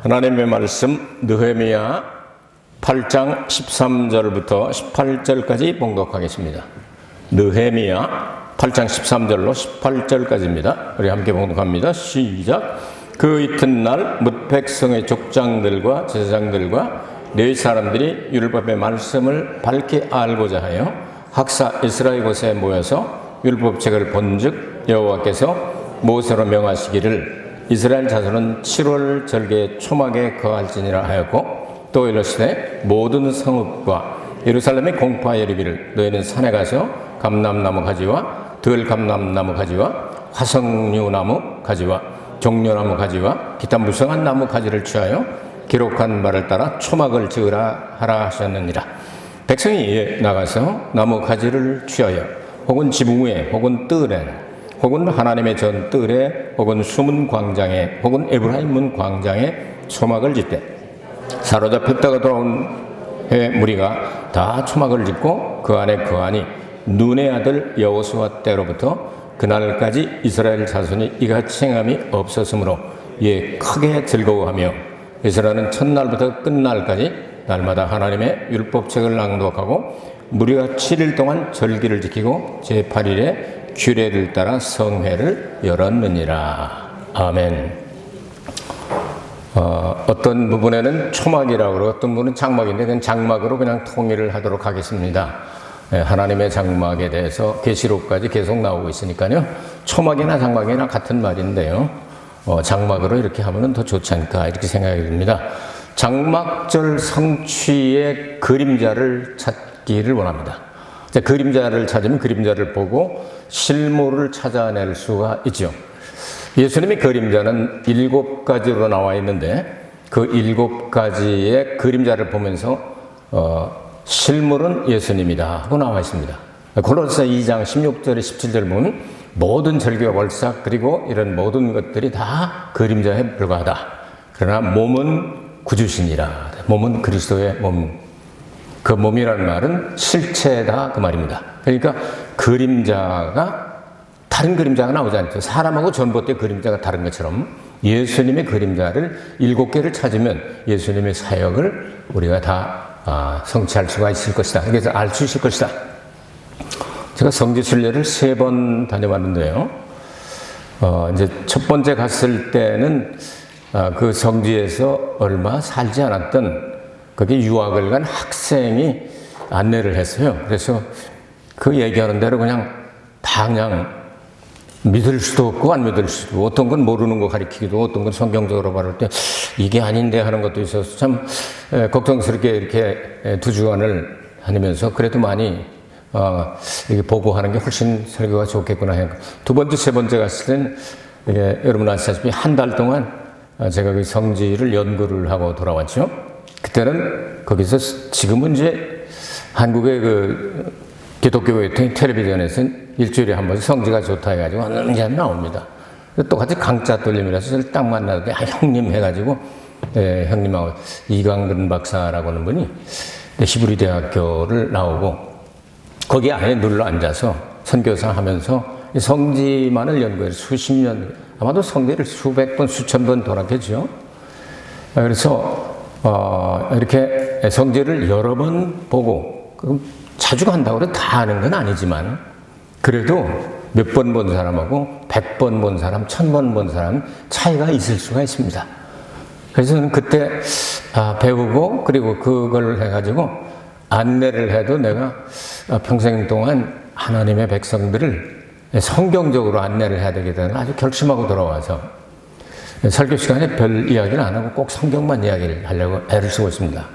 하나님의 말씀 느헤미야 8장 13절부터 18절까지 봉독하겠습니다. 느헤미야 8장 13절로 18절까지입니다. 우리 함께 봉독합니다. 시작. 그 이튿날 뭇 백성의 족장들과 제사장들과 레위 사람들이 율법의 말씀을 밝게 알고자 하여 학사 이스라엘 곳에 모여서 율법책을 본즉 여호와께서 모세로 명하시기를 이스라엘 자손은 7월 절기에 초막에 거할지니라 하였고, 또 이르시되 모든 성읍과 예루살렘의 공파에 이르기를 너희는 산에 가서 감람나무 가지와 들감람나무 가지와 화석류나무 가지와 종려나무 가지와 기타 무성한 나무 가지를 취하여 기록한 바를 따라 초막을 지으라 하라 하셨느니라. 백성이 이에 나가서 나무 가지를 취하여 혹은 지붕 위에 혹은 뜰에 혹은 하나님의 전 뜰에 혹은 수문 광장에 혹은 에브라임 문 광장에 초막을 짓되, 사로잡혔다가 돌아온 해 무리가 다 초막을 짓고 그 안에 거하니 눈의 아들 여호수아 때로부터 그날까지 이스라엘 자손이 이같이 행함이 없었으므로 이에 크게 즐거워하며 이스라엘은 첫날부터 끝날까지 날마다 하나님의 율법책을 낭독하고 무리가 7일 동안 절기를 지키고 제8일에 규례를 따라 성회를 열었느니라. 아멘. 어떤 부분에는 초막이라고 그러고 어떤 부분은 장막인데 그냥 장막으로 그냥 통일을 하도록 하겠습니다. 하나님의 장막에 대해서 계시록까지 계속 나오고 있으니까요. 초막이나 장막이나 같은 말인데요. 장막으로 이렇게 하면 더 좋지 않을까 이렇게 생각이 듭니다. 장막절 성취의 그림자를 찾기를 원합니다. 그림자를 찾으면 그림자를 보고 실물을 찾아낼 수가 있죠. 예수님의 그림자는 7가지로 나와 있는데 그 7가지의 그림자를 보면서 실물은 예수님이다 하고 나와 있습니다. 골로새 2장 16절에 17절 보면 모든 절기와 월삭 그리고 이런 모든 것들이 다 그림자에 불과하다. 그러나 몸은 구주시니라. 몸은 그리스도의 몸. 그 몸이라는 말은 실체다 그 말입니다. 그러니까 그림자가 다른 그림자가 나오지 않죠. 사람하고 전봇대 그림자가 다른 것처럼 예수님의 그림자를 7개를 찾으면 예수님의 사역을 우리가 다 성취할 수가 있을 것이다. 그래서 알 수 있을 것이다. 제가 성지순례를 3번 다녀왔는데요. 이제 첫 번째 갔을 때는 그 성지에서 얼마 살지 않았던 거기 유학을 간 학생이 안내를 했어요. 그래서 그 얘기하는 대로 그냥 믿을 수도 없고 안 믿을 수도 없고 어떤 건 모르는 거 가르치기도 어떤 건 성경적으로 말할 때 이게 아닌데 하는 것도 있어서 참 걱정스럽게 이렇게 2주간을 다니면서 그래도 많이 이렇게 보고 하는 게 훨씬 설교가 좋겠구나 해요. 두 번째, 세 번째 갔을 때는 여러분 아시다시피 한 달 동안 제가 그 성지를 연구를 하고 돌아왔죠. 그때는 거기서 지금은 이제 한국의 그 기독교 텔레비전에서 일주일에 한 번씩 성지가 좋다 해가지고 언제 나옵니다. 똑같이 강짜 돌림이라서 저를 딱 만나는데 형님 해가지고 형님하고 이강근 박사라고 하는 분이 히브리 대학교를 나오고 거기 안에 눌러 앉아서 선교사 하면서 성지만을 연구해서 수십 년 아마도 성지를 수백 번 수천 번 돌았겠죠. 그래서 이렇게 성지를 여러 번 보고 자주 간다고 해도 다 아는 건 아니지만 그래도 몇 번 본 사람하고 100번 본 사람, 1000번 본 사람 차이가 있을 수가 있습니다. 그래서 저는 그때 배우고 그리고 그걸 해가지고 안내를 해도 내가 평생 동안 하나님의 백성들을 성경적으로 안내를 해야 되겠다는 아주 결심하고 돌아와서 설교 시간에 별 이야기를 안 하고 꼭 성경만 이야기를 하려고 애를 쓰고 있습니다.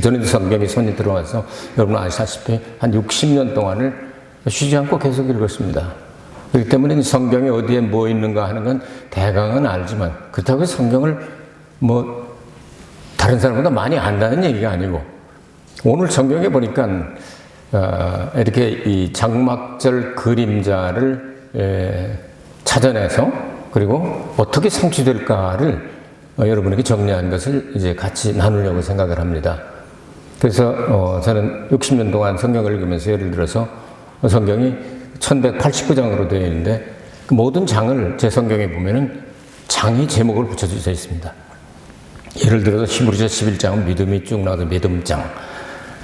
저는 성경에 손이 들어와서 여러분 아시다시피 한 60년 동안을 쉬지 않고 계속 읽었습니다. 그렇기 때문에 성경에 어디에 뭐 있는가 하는 건 대강은 알지만 그렇다고 성경을 뭐 다른 사람보다 많이 안다는 얘기가 아니고 오늘 성경에 보니까 이렇게 이 장막절 그림자를 찾아내서 그리고 어떻게 성취될까를 여러분에게 정리한 것을 이제 같이 나누려고 생각을 합니다. 그래서 저는 60년 동안 성경을 읽으면서 예를 들어서 성경이 1189장으로 되어 있는데 그 모든 장을 제 성경에 보면은 장이 제목을 붙여져 있습니다. 예를 들어서 히브리서 11장은 믿음이 쭉 나와서 믿음장,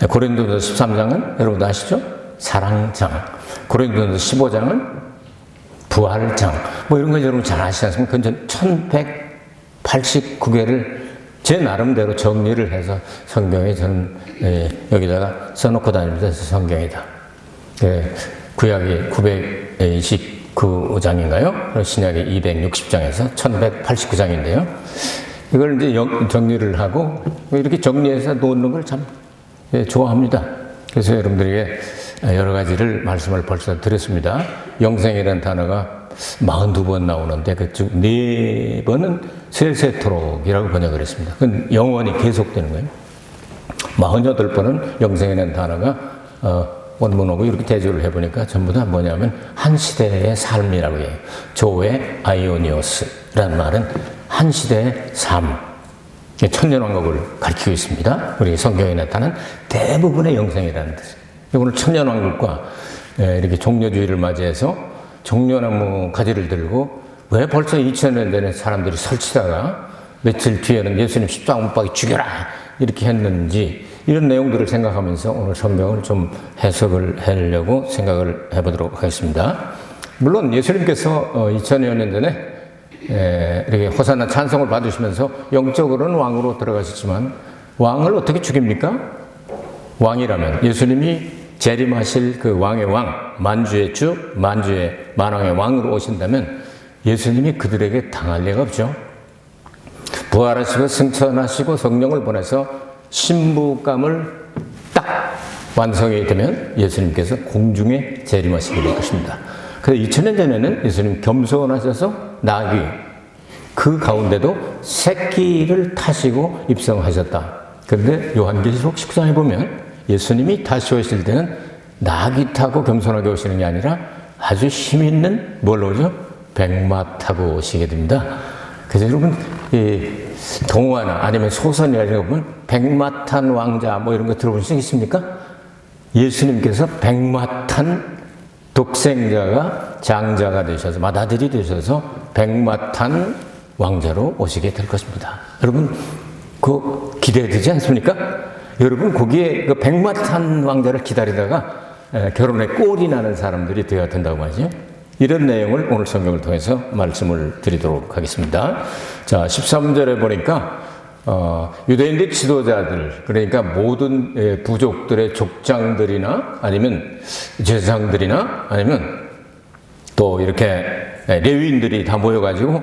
고린도전서 13장은 여러분 아시죠? 사랑장, 고린도전서 15장은 부활장, 뭐 이런 거 여러분 잘 아시지 않습니까? 그건 1189개를 제 나름대로 정리를 해서 성경에 저는 여기다가 써놓고 다닙니다. 성경이다. 구약이 929장인가요? 신약이 260장에서 1189장인데요. 이걸 이제 정리를 하고 이렇게 정리해서 놓는 걸 참 좋아합니다. 그래서 여러분들에게 여러 가지를 말씀을 벌써 드렸습니다. 영생이라는 단어가 42번 나오는데 그중 4번은 세세토록이라고 번역을 했습니다. 그건 영원히 계속되는 거예요. 48번은 영생이라는 단어가 원문하고 이렇게 대조를 해보니까 전부 다 뭐냐면 한 시대의 삶이라고 해요. 조의 아이오니오스라는 말은 한 시대의 삶, 천년왕국을 가리키고 있습니다. 우리 성경에 나타난 대부분의 영생이라는 뜻. 오늘 천년왕국과 이렇게 종려주의를 맞이해서 종려나무 가지를 들고 왜 벌써 2000년 전에 사람들이 설치다가 며칠 뒤에는 예수님 십자가 못 박이 죽여라 이렇게 했는지 이런 내용들을 생각하면서 오늘 성경을 좀 해석을 하려고 생각을 해보도록 하겠습니다. 물론 예수님께서 2000여 년 전에 이렇게 호산나 찬송을 받으시면서 영적으로는 왕으로 들어가셨지만 왕을 어떻게 죽입니까? 왕이라면 예수님이 재림하실 그 왕의 왕, 만주의 주, 만주의 만왕의 왕으로 오신다면 예수님이 그들에게 당할 리가 없죠. 부활하시고 승천하시고 성령을 보내서 신부감을 딱 완성이 되면 예수님께서 공중에 재림하시게 될 것입니다. 그래서 2000년 전에는 예수님 겸손하셔서 나귀, 그 가운데도 새끼를 타시고 입성하셨다. 그런데 요한계시록 19장에 보면 예수님이 다시 오실 때는 나귀 타고 겸손하게 오시는 게 아니라 아주 힘 있는 뭘로 오죠? 백마 타고 오시게 됩니다. 그래서 여러분 이 동화나 아니면 소설이나 이런 거 보면 백마 탄 왕자 뭐 이런 거 들어본 적 있습니까? 예수님께서 백마 탄 독생자가 장자가 되셔서 맏아들이 되셔서 백마 탄 왕자로 오시게 될 것입니다. 여러분 그거 기대되지 않습니까? 여러분 거기에 그 백마 탄 왕자를 기다리다가 결혼에 꼴이 나는 사람들이 되어야 된다고 말이죠. 이런 내용을 오늘 성경을 통해서 말씀을 드리도록 하겠습니다. 자, 13절에 보니까 유대인들 지도자들, 그러니까 모든 부족들의 족장들이나 아니면 제사장들이나 아니면 또 이렇게 레위인들이 다 모여가지고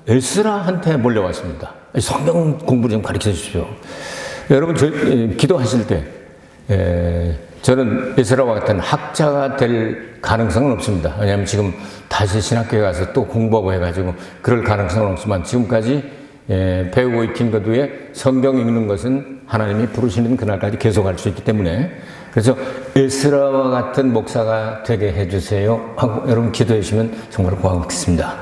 에스라한테 몰려왔습니다. 성경 공부 좀 가르쳐 주십시오. 여러분, 기도하실 때 저는 에스라와 같은 학자가 될 가능성은 없습니다. 왜냐하면 지금 다시 신학교에 가서 또 공부하고 해가지고 그럴 가능성은 없지만 지금까지 배우고 익힌 것 외에 성경 읽는 것은 하나님이 부르시는 그날까지 계속할 수 있기 때문에 그래서 에스라와 같은 목사가 되게 해주세요 하고 여러분 기도해 주시면 정말 고맙겠습니다.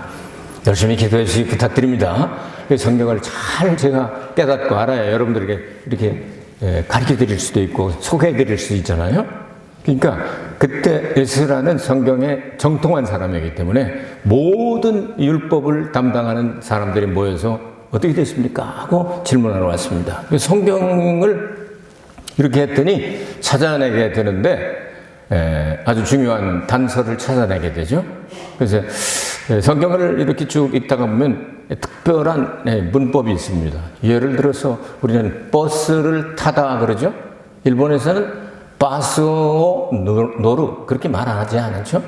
열심히 기도해 주시기 부탁드립니다. 성경을 잘 제가 깨닫고 알아야 여러분들에게 이렇게 가르쳐 드릴 수도 있고 소개해 드릴 수 있잖아요. 그러니까 그때 에스라는 성경에 정통한 사람이기 때문에 모든 율법을 담당하는 사람들이 모여서 어떻게 됐습니까? 하고 질문하러 왔습니다. 성경을 이렇게 했더니 찾아내게 되는데 아주 중요한 단서를 찾아내게 되죠. 그래서 성경을 이렇게 쭉 읽다가 보면 특별한 문법이 있습니다. 예를 들어서 우리는 버스를 타다 그러죠. 일본에서는 바스오 노루 그렇게 말하지 않죠.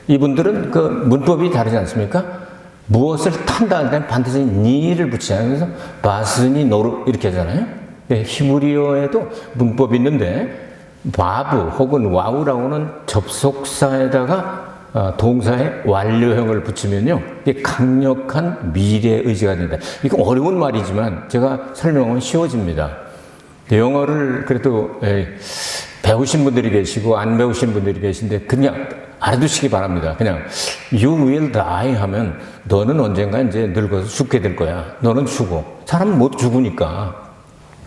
이분들은 그 문법이 다르지 않습니까? 무엇을 탄다 할 때는 반드시 니를 붙이잖아요. 그래서 바스니 노루 이렇게 하잖아요. 히브리어에도 문법이 있는데 바브 혹은 와우라고는 접속사에다가 동사의 완료형을 붙이면요, 이게 강력한 미래 의지가 된다. 이거 어려운 말이지만 제가 설명하면 쉬워집니다. 영어를 그래도 배우신 분들이 계시고 안 배우신 분들이 계신데 그냥 알아두시기 바랍니다. 그냥 you will die 하면 너는 언젠가 이제 늙어서 죽게 될 거야. 너는 죽어. 사람은 못 죽으니까.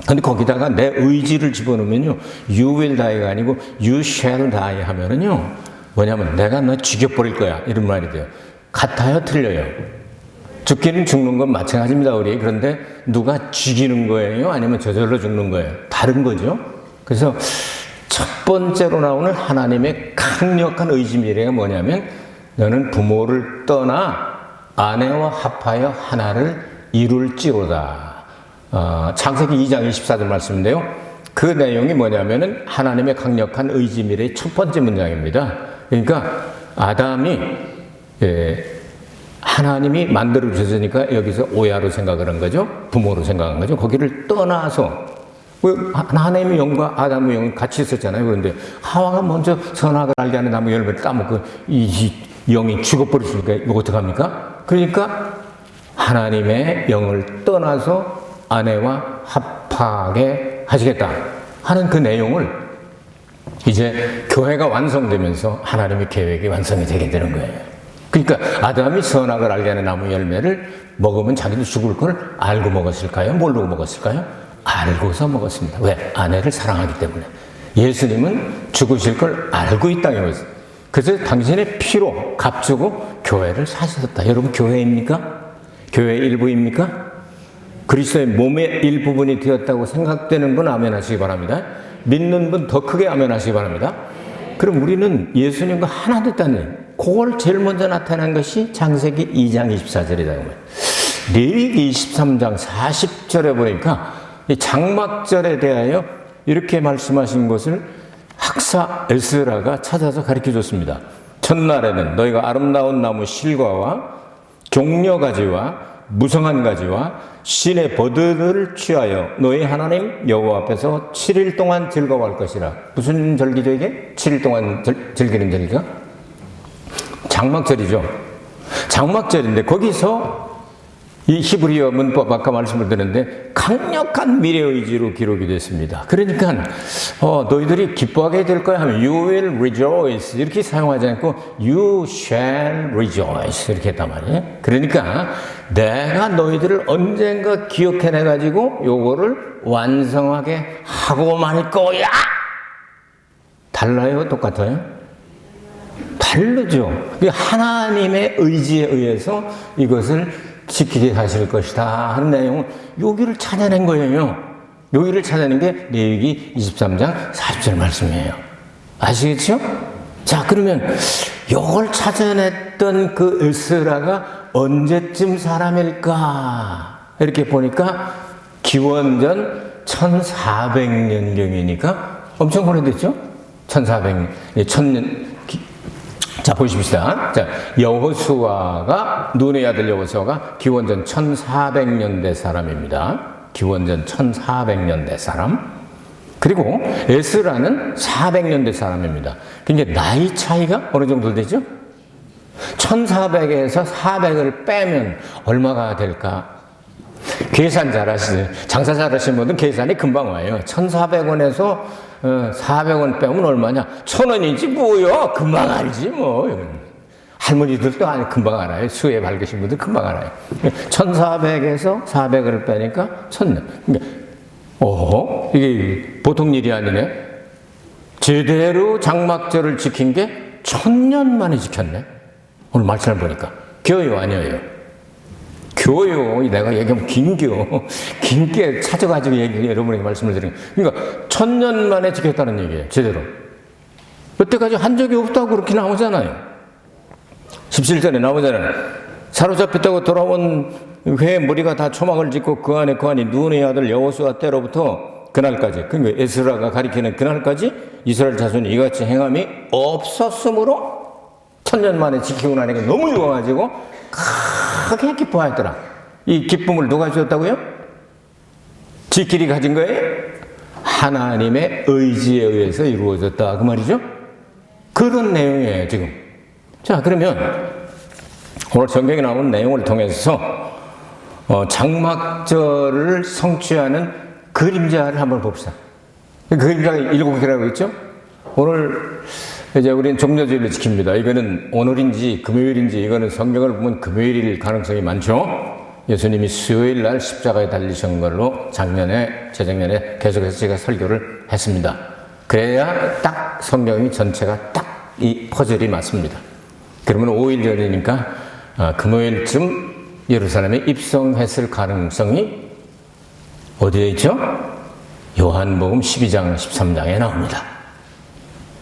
근데 거기다가 내 의지를 집어넣으면요, you will die가 아니고 you shall die 하면은요, 뭐냐면 내가 너 죽여버릴 거야 이런 말이 돼요. 같아요, 틀려요? 죽기는 죽는 건 마찬가지입니다, 우리. 그런데 누가 죽이는 거예요? 아니면 저절로 죽는 거예요? 다른 거죠. 그래서 첫 번째로 나오는 하나님의 강력한 의지 미래가 뭐냐면 너는 부모를 떠나 아내와 합하여 하나를 이룰지로다. 창세기 2장 24절 말씀인데요. 그 내용이 뭐냐면은 하나님의 강력한 의지 미래의 첫 번째 문장입니다. 그러니까 아담이 하나님이 만들어 주셨으니까 여기서 오야로 생각을 한 거죠. 부모로 생각한 거죠. 거기를 떠나서 하나님의 영과 아담의 영은 같이 있었잖아요. 그런데 하와가 먼저 선악을 알게 하는 나무 열매를 따먹고 이 영이 죽어버렸으니까 이거 어떡합니까? 그러니까 하나님의 영을 떠나서 아내와 합하게 하시겠다 하는 그 내용을 이제 교회가 완성되면서 하나님의 계획이 완성이 되게 되는 거예요. 그러니까 아담이 선악을 알게 하는 나무 열매를 먹으면 자기도 죽을 걸 알고 먹었을까요? 모르고 먹었을까요? 알고서 먹었습니다. 왜? 아내를 사랑하기 때문에. 예수님은 죽으실 걸 알고 이 땅에 오셨어요. 그래서 당신의 피로 값주고 교회를 사셨다. 여러분 교회입니까? 교회의 일부입니까? 그리스도의 몸의 일부분이 되었다고 생각되는 분 아멘 하시기 바랍니다. 믿는 분 더 크게 아멘 하시기 바랍니다. 그럼 우리는 예수님과 하나 됐다는 그걸 제일 먼저 나타난 것이 창세기 2장 24절이다. 레위기 23장 40절에 보니까 이 장막절에 대하여 이렇게 말씀하신 것을 학사 에스라가 찾아서 가르쳐 줬습니다. 첫날에는 너희가 아름다운 나무 실과와 종려가지와 무성한 가지와 신의 버드를 취하여 너희 하나님 여호와 앞에서 7일 동안 즐거워할 것이라. 무슨 절기죠 이게? 7일 동안 즐기는 절기가? 장막절이죠. 장막절인데 거기서 이 히브리어 문법 아까 말씀을 드렸는데 강력한 미래의지로 기록이 됐습니다. 그러니까 너희들이 기뻐하게 될 거야 하면 You will rejoice 이렇게 사용하지 않고 You shall rejoice 이렇게 했단 말이에요. 그러니까 내가 너희들을 언젠가 기억해내가지고 요거를 완성하게 하고 말 거야. 달라요? 똑같아요? 다르죠. 하나님의 의지에 의해서 이것을 지키게 하실 것이다 하는 내용은 여기를 찾아낸 거예요. 여기를 찾아낸 게 레위기 23장 40절 말씀이에요. 아시겠죠? 자, 그러면 이걸 찾아냈던 그 에스라가 언제쯤 사람일까? 이렇게 보니까 기원전 1400년경이니까 엄청 오래됐죠? 1400년, 1000년. 자, 보십시다. 자, 여호수아가, 눈의 아들 여호수아가 기원전 1400년대 사람입니다. 기원전 1400년대 사람. 그리고 에스라는 400년대 사람입니다. 그러니까 나이 차이가 어느 정도 되죠? 1400에서 400을 빼면 얼마가 될까? 계산 잘 하시죠. 장사 잘 하시는 분들은 계산이 금방 와요. 1400원에서 400원 빼면 얼마냐? 1000원이지 뭐요? 금방 알지 뭐. 할머니들도 금방 알아요. 수에 밝으신 분들 금방 알아요. 1400에서 400을 빼니까 1000년. 이게 보통 일이 아니네. 제대로 장막절을 지킨 게 1000년 만에 지켰네. 오늘 말씀을 보니까. 교요 아니에요. 교요, 내가 얘기하면 긴게 찾아가지고 여러분에게 말씀을 드리는 거예요. 그러니까 1000년 만에 지켰다는 얘기예요, 제대로. 여태까지 한 적이 없다고 그렇게 나오잖아요. 17절에 나오잖아요. 사로잡혔다고 돌아온 회의 머리가 다 초막을 짓고 그 안이 눈의 아들 여호수아 때로부터 그날까지, 그러니까 에스라가 가리키는 그날까지 이스라엘 자손이 이같이 행함이 없었으므로 1000년 만에 지키고 나니까 너무 좋아가지고 크게 기뻐하였더라. 이 기쁨을 누가 주었다고요? 지끼리 가진 거예요? 하나님의 의지에 의해서 이루어졌다 그 말이죠. 그런 내용이에요 지금. 자, 그러면 오늘 성경에 나오는 내용을 통해서 장막절을 성취하는 그림자를 한번 봅시다. 그림자가 7개라고 했죠? 오늘 이제 우리는 종려주일을 지킵니다. 이거는 오늘인지 금요일인지 이거는 성경을 보면 금요일일 가능성이 많죠. 예수님이 수요일 날 십자가에 달리신 걸로 재작년에 계속해서 제가 설교를 했습니다. 그래야 딱 성경이 전체가 딱 이 퍼즐이 맞습니다. 그러면 5일 전이니까 금요일쯤 예루살렘에 입성했을 가능성이 어디에 있죠? 요한복음 12장, 13장에 나옵니다.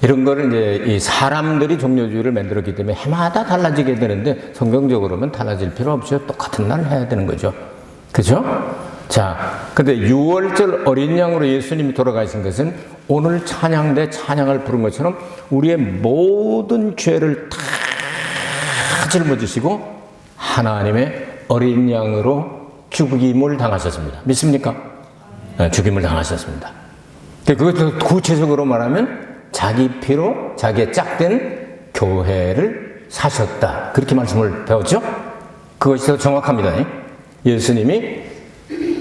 이런 거를 이제 이 사람들이 종료주의를 만들었기 때문에 해마다 달라지게 되는데 성경적으로는 달라질 필요 없죠. 똑같은 날 해야 되는 거죠. 그죠? 자, 근데 6월절 어린 양으로 예수님이 돌아가신 것은 오늘 찬양대 찬양을 부른 것처럼 우리의 모든 죄를 다 짊어지시고 하나님의 어린 양으로 죽임을 당하셨습니다. 믿습니까? 네, 죽임을 당하셨습니다. 그것도 구체적으로 말하면 자기 피로 자기의 짝된 교회를 사셨다. 그렇게 말씀을 배웠죠? 그것이 더 정확합니다. 예수님이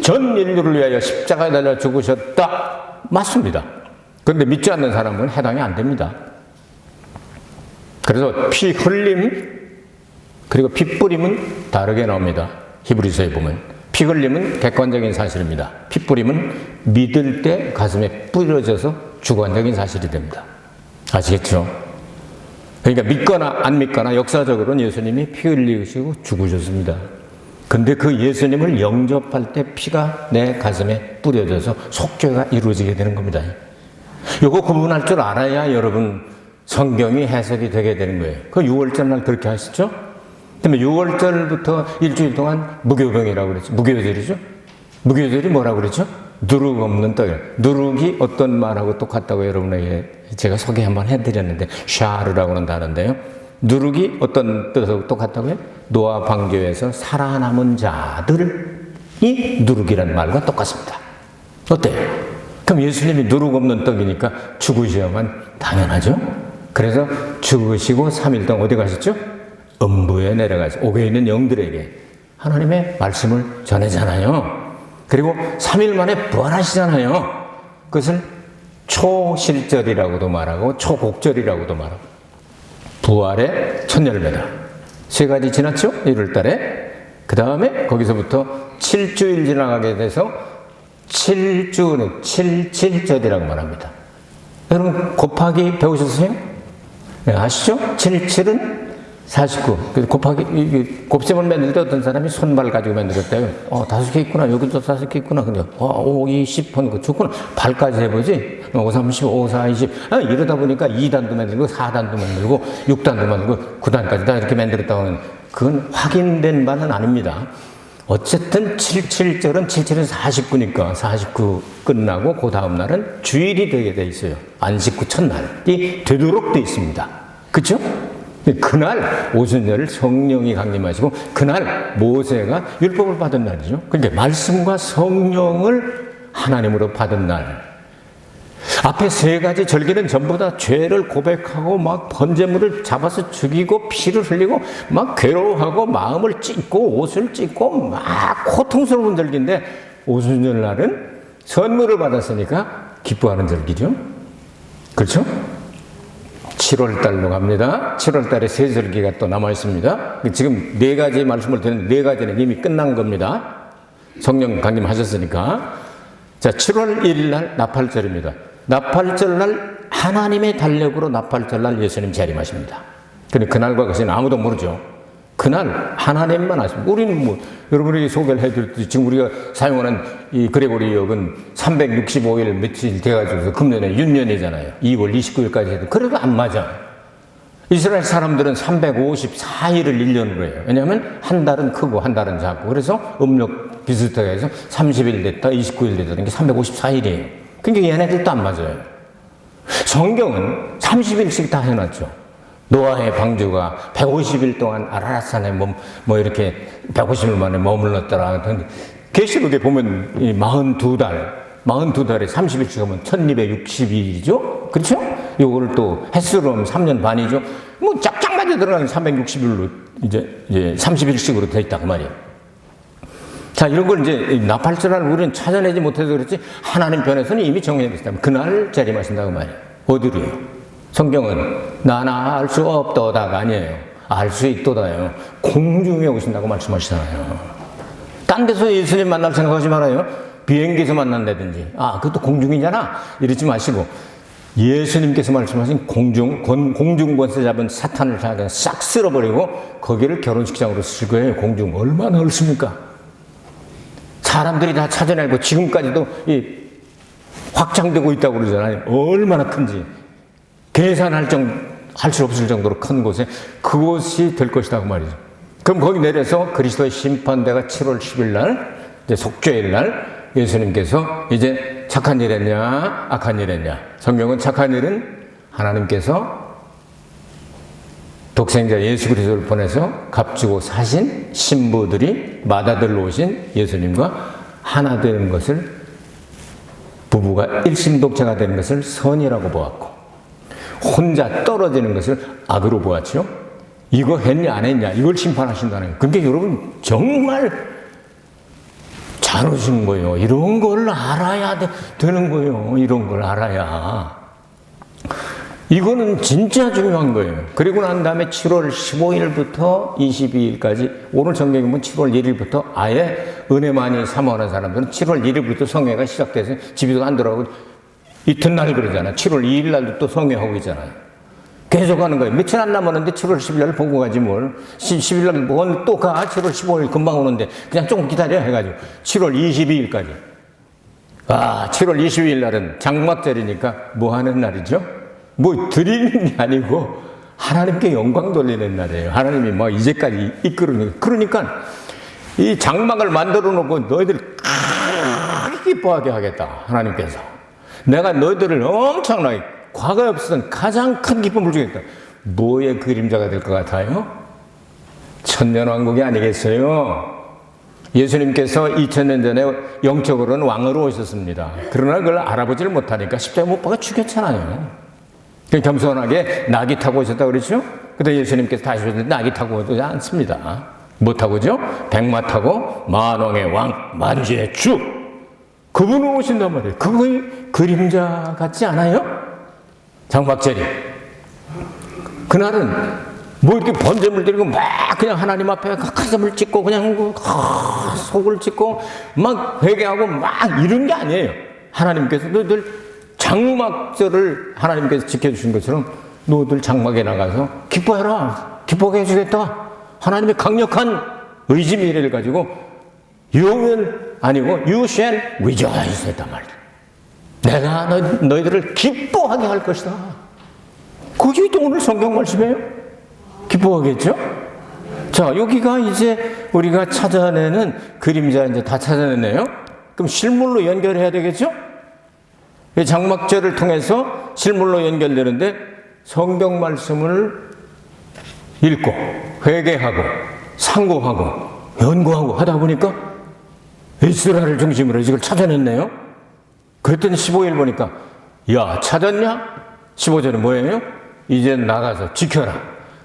전 인류를 위하여 십자가에 달려 죽으셨다. 맞습니다. 그런데 믿지 않는 사람은 해당이 안 됩니다. 그래서 피 흘림 그리고 피 뿌림은 다르게 나옵니다. 히브리서에 보면 피 흘림은 객관적인 사실입니다. 피 뿌림은 믿을 때 가슴에 뿌려져서 주관적인 사실이 됩니다. 아시겠죠? 그러니까 믿거나 안 믿거나 역사적으로는 예수님이 피 흘리시고 죽으셨습니다. 근데 그 예수님을 영접할 때 피가 내 가슴에 뿌려져서 속죄가 이루어지게 되는 겁니다. 이거 구분할 줄 알아야 여러분 성경이 해석이 되게 되는 거예요. 그 6월절 날 그렇게 하시죠? 그다음에 6월절부터 일주일 동안 무교병이라고 그랬죠. 무교절이죠. 무교절이 뭐라고 그랬죠? 누룩 없는 떡. 누룩이 어떤 말하고 똑같다고 여러분에게 제가 소개 한번 해드렸는데 샤르라고는 다른데요. 누룩이 어떤 뜻하고 똑같다고요? 노아 방주에서 살아남은 자들이 누룩이라는 말과 똑같습니다. 어때요? 그럼 예수님이 누룩 없는 떡이니까 죽으셔야만 당연하죠? 그래서 죽으시고 3일 동안 어디 가셨죠? 음부에 내려가서 옥에 있는 영들에게 하나님의 말씀을 전하잖아요. 그리고 3일 만에 부활하시잖아요. 그것을 초실절이라고도 말하고 초곡절이라고도 말하고 부활의 첫열매다. 3가지 지났죠? 1월 달에. 그 다음에 거기서부터 7주일 지나가게 돼서 7주는 7절이라고 말합니다. 여러분 곱하기 배우셨어요? 네, 아시죠? 77은 49. 그래서 곱하기, 곱셈을 만들 때 어떤 사람이 손발 가지고 만들었대요. 5개 있구나. 여기도 5개 있구나. 근데, 5, 2, 10 하는 거 좋구나. 발까지 해보지. 5, 3, 10, 5, 4, 20. 이러다 보니까 2단도 만들고, 4단도 만들고, 6단도 만들고, 9단까지 다 이렇게 만들었다고 하는, 그건 확인된 바는 아닙니다. 어쨌든 77절은 77은 49니까 49 끝나고, 그 다음날은 주일이 되게 돼 있어요. 안식 후 첫날이 되도록 돼 있습니다. 그쵸? 그날 오순절을 성령이 강림하시고 그날 모세가 율법을 받은 날이죠. 그러니까 말씀과 성령을 하나님으로 받은 날. 앞에 3가지 절기는 전부 다 죄를 고백하고 막 번제물을 잡아서 죽이고 피를 흘리고 막 괴로워하고 마음을 찢고 옷을 찢고 막 고통스러운 절기인데 오순절 날은 선물을 받았으니까 기뻐하는 절기죠. 그렇죠? 7월 달로 갑니다. 7월 달에 세 절기가 또 남아 있습니다. 지금 4가지 말씀을 드렸는데 4가지는 이미 끝난 겁니다. 성령 강림하셨으니까. 자, 7월 1일 날 나팔절입니다. 나팔절 날 하나님의 달력으로 나팔절 날 예수님 재림하십니다. 근데 그날과 그것은 아무도 모르죠. 그날 하나님만 아십니다. 우리는 뭐 여러분에게 소개를 해드렸듯이 지금 우리가 사용하는 이 그레고리역은 365일 며칠 돼가지고 금년에 윤년이잖아요. 2월 29일까지 해도 그래도 안 맞아. 이스라엘 사람들은 354일을 1년으로 해요. 왜냐하면 한 달은 크고 한 달은 작고 그래서 음력 비슷하게 해서 30일 됐다 29일 됐다는 게 354일이에요. 그러니까 얘네들도 안 맞아요. 성경은 30일씩 다 해놨죠. 노아의 방주가 150일 동안 아라랏산에 뭐 이렇게 150일 만에 머물렀더라. 계시록에 보면 42달에 30일씩 하면 1260일이죠? 그렇죠? 요거를 또 햇수로 하면 3년 반이죠? 뭐 짝짝 맞아 들어가는 360일로 이제 30일씩으로 돼 있다 그 말이에요. 자, 이런 걸 이제 나팔절을 우리는 찾아내지 못해서 그렇지 하나님 편에서는 이미 정해져 있다. 그날 재림하신다고 말이에요. 어디로요? 성경은 나나 알 수 없도다가 아니에요. 알 수 있도다예요. 공중에 오신다고 말씀하시잖아요. 딴 데서 예수님 만날 생각하지 말아요. 비행기에서 만난다든지 그것도 공중이잖아 이러지 마시고 예수님께서 말씀하신 공중권세 잡은 사탄을 싹 쓸어버리고 거기를 결혼식장으로 쓸 거예요. 공중 얼마나 넓습니까? 사람들이 다 찾아내고 지금까지도 확장되고 있다고 그러잖아요. 얼마나 큰지 계산할 수 없을 정도로 큰 곳에 그곳이 될 것이다 그 말이죠. 그럼 거기 내려서 그리스도의 심판대가 7월 10일 날 이제 속죄일 날 예수님께서 이제 착한 일 했냐 악한 일 했냐. 성경은 착한 일은 하나님께서 독생자 예수 그리스도를 보내서 값주고 사신 신부들이 맏아들로 오신 예수님과 하나 되는 것을, 부부가 일심독자가 되는 것을 선이라고 보았고, 혼자 떨어지는 것을 악으로 보았죠. 이거 했냐 안 했냐 이걸 심판하신다는 거예요. 그러니까 여러분 정말 잘 오신 거예요. 이런 걸 알아야 되는 거예요. 이런 걸 알아야. 이거는 진짜 중요한 거예요. 그리고 난 다음에 7월 15일부터 22일까지, 오늘 성경에 보면 7월 1일부터 아예 은혜 많이 사모하는 사람들은 7월 1일부터 성회가 시작돼서 집에도 안 들어가고 이튿날 그러잖아요. 7월 2일 날도 또 성회하고 있잖아요. 계속 하는 거예요. 며칠 안 남았는데 7월 10일 날 보고 가지 뭘. 10일 날 또 가. 7월 15일 금방 오는데 그냥 조금 기다려 해가지고 7월 22일까지. 7월 22일 날은 장막절이니까 뭐 하는 날이죠? 뭐 드리는 게 아니고 하나님께 영광 돌리는 날이에요. 하나님이 뭐 이제까지 이끌어내고. 그러니까 이 장막을 만들어 놓고 너희들 크게 기뻐하게 하겠다. 하나님께서. 내가 너희들을 엄청나게 과거에 없었던 가장 큰 기쁨을 주겠다. 뭐의 그림자가 될 것 같아요? 천년왕국이 아니겠어요? 예수님께서 2000년 전에 영적으로는 왕으로 오셨습니다. 그러나 그걸 알아보지를 못하니까 십자가에 못 박아 죽였잖아요. 겸손하게 낙이 타고 오셨다고 그랬죠? 근데 예수님께서 다시 오셨는데 낙이 타고 오지 않습니다. 뭐 타고죠? 백마 타고 만왕의 왕, 만주의 주. 그분은 오신단 말이에요. 그거의 그림자 같지 않아요? 장막절이. 그날은 뭐 이렇게 번제물 드리고 막 그냥 하나님 앞에 가슴을 찢고 그냥 속을 찢고 막 회개하고 막 이런 게 아니에요. 하나님께서 너희들 장막절을 하나님께서 지켜주신 것처럼 너희들 장막에 나가서 기뻐해라. 기뻐하게 해주겠다. 하나님의 강력한 의지 미래를 가지고 영은 아니고 you shall rejoice 했단 말이야. 내가 너희들을 기뻐하게 할 것이다. 그게 또 오늘 성경 말씀이에요. 기뻐하겠죠? 자, 여기가 이제 우리가 찾아내는 그림자 이제 다 찾아냈네요. 그럼 실물로 연결해야 되겠죠? 장막절을 통해서 실물로 연결되는데 성경 말씀을 읽고 회개하고 상고하고 연구하고 하다 보니까 이스라엘을 중심으로 이걸 찾아냈네요. 그랬더니 15일 보니까 야 찾았냐? 15절은 뭐예요? 이제 나가서 지켜라.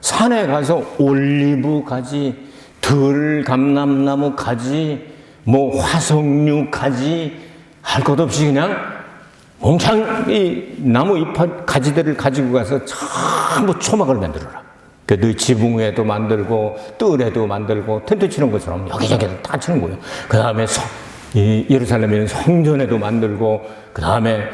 산에 가서 올리브 가지, 들감람나무 가지, 뭐 화석류 가지 할 것 없이 그냥 몽창 이 나무 잎 가지들을 가지고 가서 전부 초막을 만들어라. 너희 지붕 위에도 만들고 뜰에도 만들고 텐트 치는 것처럼 여기저기 다 치는 거예요. 그 다음에 예루살렘에는 성전에도 만들고, 그 다음에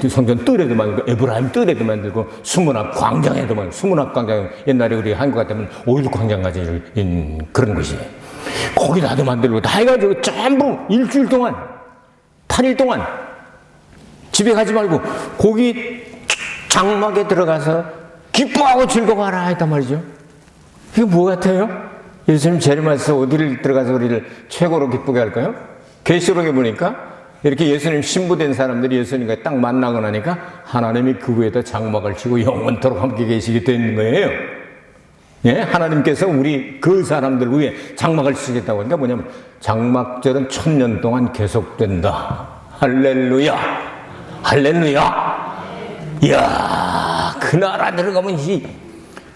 성전 뜰에도 만들고, 에브라임 뜰에도 만들고, 수문학 광장에도 만들고, 수문학 광장, 옛날에 우리 한국 같으면 오일 광장 같은 그런 곳이에요. 거기다도 만들고, 다 해가지고 전부 일주일 동안, 8일 동안 집에 가지 말고, 거기 장막에 들어가서 기뻐하고 즐거워하라 했단 말이죠. 이게 뭐 같아요? 예수님 재림하셔서 어디를 들어가서 우리를 최고로 기쁘게 할까요? 계시록에 보니까 이렇게 예수님 신부된 사람들이 예수님과 딱 만나고 나니까 하나님이 그 위에다 장막을 치고 영원토록 함께 계시게 되는 거예요. 예? 하나님께서 우리 그 사람들 위에 장막을 치겠다고 하니까 뭐냐면 장막절은 1000년 동안 계속된다. 할렐루야! 할렐루야! 이야, 그 나라 들어가면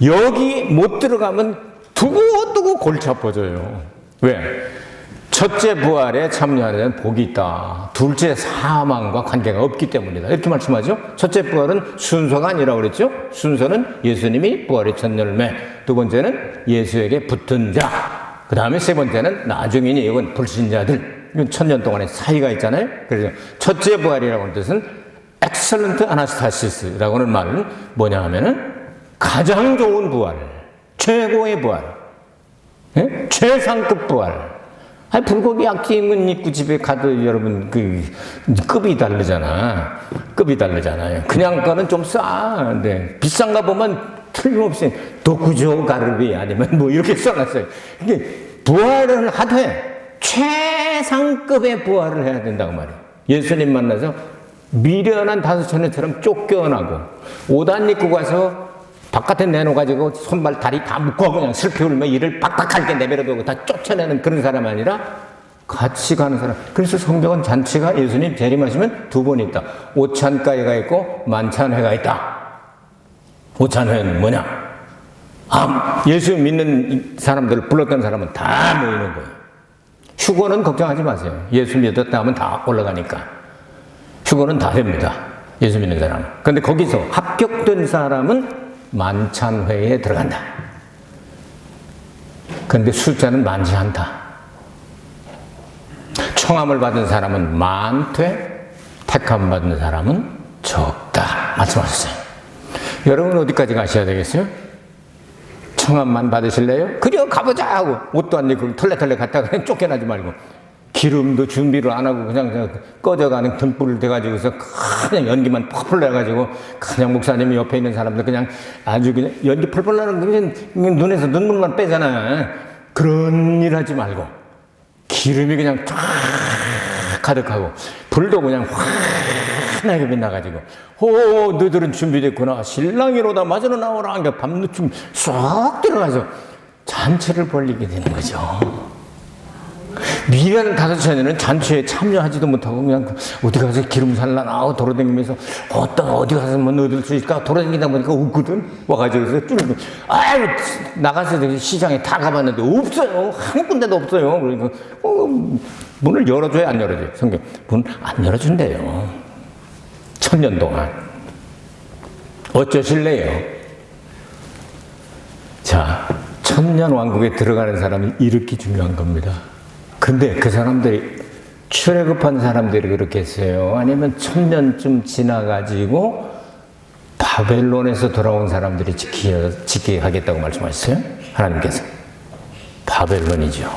여기 못 들어가면 두고두고 골치 아파져요. 왜? 첫째 부활에 참여하는 데는 복이 있다. 둘째 사망과 관계가 없기 때문이다. 이렇게 말씀하죠. 첫째 부활은 순서가 아니라고 그랬죠. 순서는 예수님이 부활의 첫 열매, 두 번째는 예수에게 붙은 자, 그 다음에 세 번째는 나중이니 이건 불신자들. 이건 1000년 동안의 사이가 있잖아요. 그래서 첫째 부활이라고 하는 뜻은 엑셀런트 아나스타시스라고 하는 말은 뭐냐 하면은 가장 좋은 부활, 최고의 부활, 예? 최상급 부활. 아니, 불고기 약찜은 입고 집에 가도 여러분 급이 다르잖아. 급이 다르잖아요. 그냥 거는 좀 싸. 네. 비싼 거 보면 틀림없이 독구조 가르비 아니면 뭐 이렇게 써놨어요. 이게 부활을 하되 최상급의 부활을 해야 된다고 말이에요. 예수님 만나서 미련한 5처녀처럼 쫓겨나고 옷 안 입고 가서 바깥에 내놓아가지고 손발 다리 다 묶고 그냥 슬피 울며 이를 빡빡하게 내버려두고 다 쫓아내는 그런 사람 아니라 같이 가는 사람. 그래서 성경은 잔치가 예수님 재림하시면 2번 있다. 오찬가회가 있고 만찬회가 있다. 오찬회는 뭐냐? 예수 믿는 사람들을 불렀던 사람은 다 모이는 거예요. 휴거는 걱정하지 마세요. 예수 믿었다 하면 다 올라가니까. 휴거는 다 됩니다. 예수 믿는 사람. 그런데 거기서 합격된 사람은 만찬회에 들어간다. 그런데 숫자는 많지 않다. 청함을 받은 사람은 많되 택함 받은 사람은 적다. 말씀하셨어요. 여러분 어디까지 가셔야 되겠어요? 청함만 받으실래요? 그래요, 가보자 하고 옷도 안 입고 털레털레 갔다가 그냥 쫓겨나지 말고 기름도 준비를 안 하고 그냥 꺼져가는 등불을 대가지고서 그냥 연기만 펄펄 내가지고 그냥 목사님이 옆에 있는 사람들 그냥 아주 그냥 연기 펄펄 나는 그냥 눈에서 눈물만 빼잖아요. 그런 일 하지 말고 기름이 그냥 쫙 가득하고 불도 그냥 환하게 빛나가지고 너들은 준비됐구나. 신랑이로다 맞으러 나오라. 그러니까 밤늦쯤 쏙 들어가서 잔치를 벌리게 되는 거죠. 미련한 5처녀는 잔치에 참여하지도 못하고 그냥 어디 가서 기름 살라나 돌아다니면서 어디 가서 뭐 얻을 수 있을까 돌아다니다 보니까 없거든. 와가지고 뚫고 나가서 시장에 다 가봤는데 없어요. 한 군데도 없어요. 그러니까 문을 열어줘야 안 열어줘요. 성경 문 안 열어준대요. 1000년 동안 어쩌실래요? 자, 1000년 왕국에 들어가는 사람이 이렇게 중요한 겁니다. 근데 그 사람들이 출애굽한 사람들이 그렇게 했어요? 아니면 1000년쯤 지나가지고 바벨론에서 돌아온 사람들이 지키게 하겠다고 말씀하셨어요? 하나님께서. 바벨론이죠.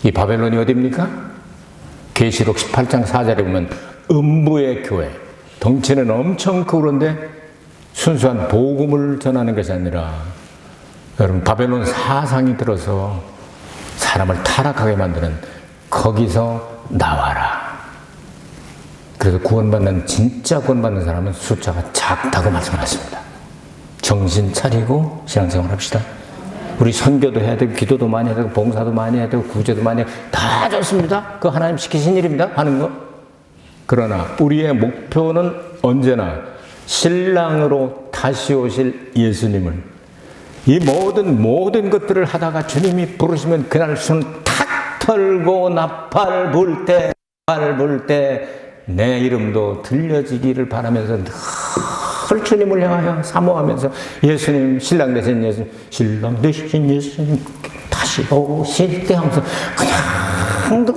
이 바벨론이 어디입니까? 계시록 18장 4절에 보면 음부의 교회. 덩치는 엄청 크고 그런데 순수한 복음을 전하는 것이 아니라 여러분 바벨론 사상이 들어서 사람을 타락하게 만드는 거기서 나와라. 그래서 구원받는 진짜 구원받는 사람은 숫자가 작다고 말씀하셨습니다. 정신 차리고 신앙생활 합시다. 우리 선교도 해야 되고 기도도 많이 해야 되고 봉사도 많이 해야 되고 구제도 많이 해야 되고 다 좋습니다. 그거 하나님 시키신 일입니다. 하는 거. 그러나 우리의 목표는 언제나 신랑으로 다시 오실 예수님을 이 모든 것들을 하다가 주님이 부르시면 그날 손 탁 털고 나팔 불 때 내 이름도 들려지기를 바라면서 늘 주님을 향하여 사모하면서 예수님 신랑 되신 예수님 신랑 되신 예수님 다시 오실 때 하면서 그냥 늘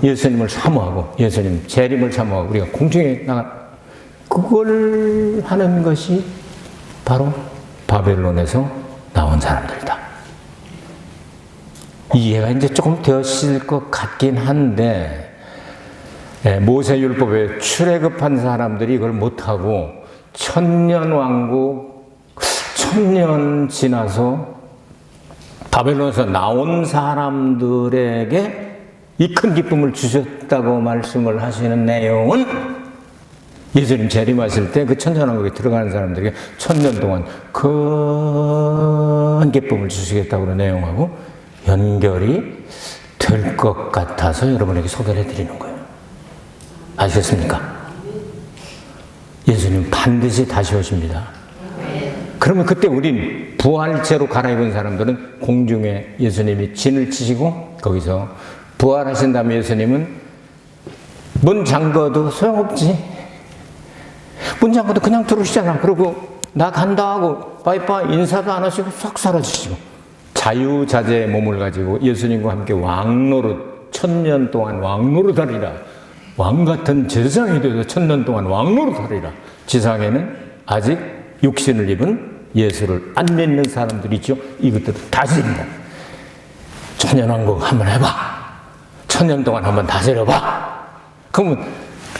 예수님을 사모하고 예수님 재림을 사모하고 우리가 공중에 나가 그걸 하는 것이 바로 바벨론에서 나온 사람들이다. 이해가 이제 조금 되었을 것 같긴 한데 모세율법에 출애굽한 사람들이 이걸 못하고 1000년 왕국 1000년 지나서 바벨론에서 나온 사람들에게 이 큰 기쁨을 주셨다고 말씀을 하시는 내용은 예수님 재림하실 때 그 천년왕국에 들어가는 사람들에게 1000년 동안 큰 기쁨을 주시겠다고 하는 내용하고 연결이 될 것 같아서 여러분에게 소개를 해드리는 거예요. 아셨습니까? 예수님 반드시 다시 오십니다. 그러면 그때 우린 부활체로 갈아입은 사람들은 공중에 예수님이 진을 치시고 거기서 부활하신 다음에 예수님은 문 잠궈도 소용없지. 문 잠궈도 그냥 들어오시잖아. 그리고 나 간다 하고 빠이빠이 인사도 안 하시고 쏙 사라지시고 자유자재의 몸을 가지고 예수님과 함께 왕노릇 1000년 동안 왕노릇하리라 왕 같은 제사장이 되어서 1000년 동안 왕노릇하리라. 지상에는 아직 육신을 입은 예수를 안 믿는 사람들이 있죠. 이것들을 다스립니다. 천연왕국 한번 해봐. 1000년 동안 한번 다스려봐. 그러면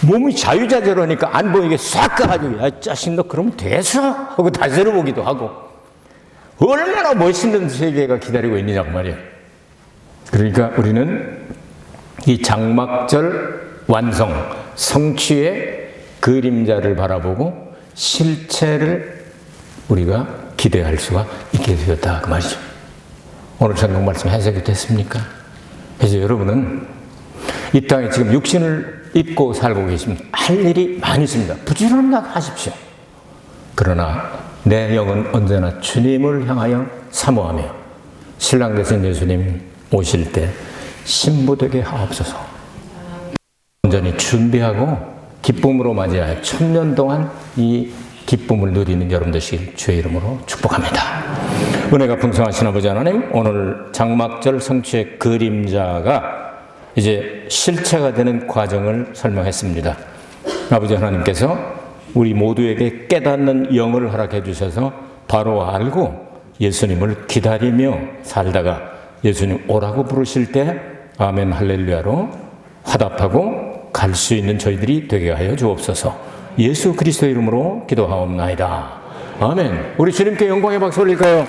몸이 자유자재로니까 안 보이게 싹 가가지고, 야, 자식 너 그러면 됐어? 하고 다스려보기도 하고. 얼마나 멋있는 세계가 기다리고 있느냐고 말이에요. 그러니까 우리는 이 장막절 완성, 성취의 그림자를 바라보고 실체를 우리가 기대할 수가 있게 되었다. 그 말이죠. 오늘 성경 말씀 해석이 됐습니까? 그래서 여러분은 이 땅에 지금 육신을 입고 살고 계십니다. 할 일이 많이 있습니다. 부지런하게 하십시오. 그러나 내 영은 언제나 주님을 향하여 사모하며 신랑 되신 예수님 오실 때 신부되게 하옵소서. 온전히 준비하고 기쁨으로 맞이하여 1000년 동안 이 기쁨을 누리는 여러분 되시길 주의 이름으로 축복합니다. 은혜가 풍성하신 아버지 하나님, 오늘 장막절 성취의 그림자가 이제 실체가 되는 과정을 설명했습니다. 아버지 하나님께서 우리 모두에게 깨닫는 영을 허락해 주셔서 바로 알고 예수님을 기다리며 살다가 예수님 오라고 부르실 때 아멘 할렐루야로 화답하고 갈 수 있는 저희들이 되게 하여 주옵소서. 예수 그리스도의 이름으로 기도하옵나이다. 아멘. 우리 주님께 영광의 박수 올릴까요?